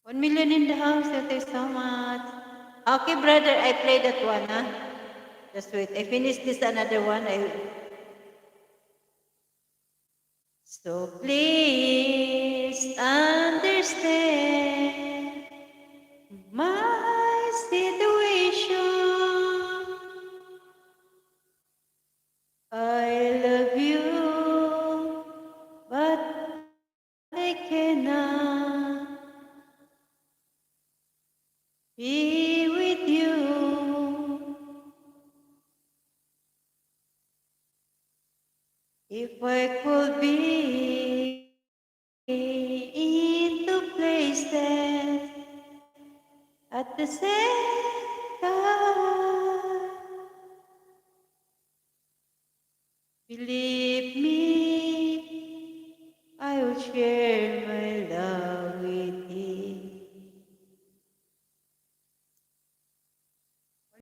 1 million in the house. Thank you so much. Okay, brother, I play that one, huh? Just wait. I finish this another one. So please understand my situation. I love you, but I cannot be with you. If I could be in two places at the same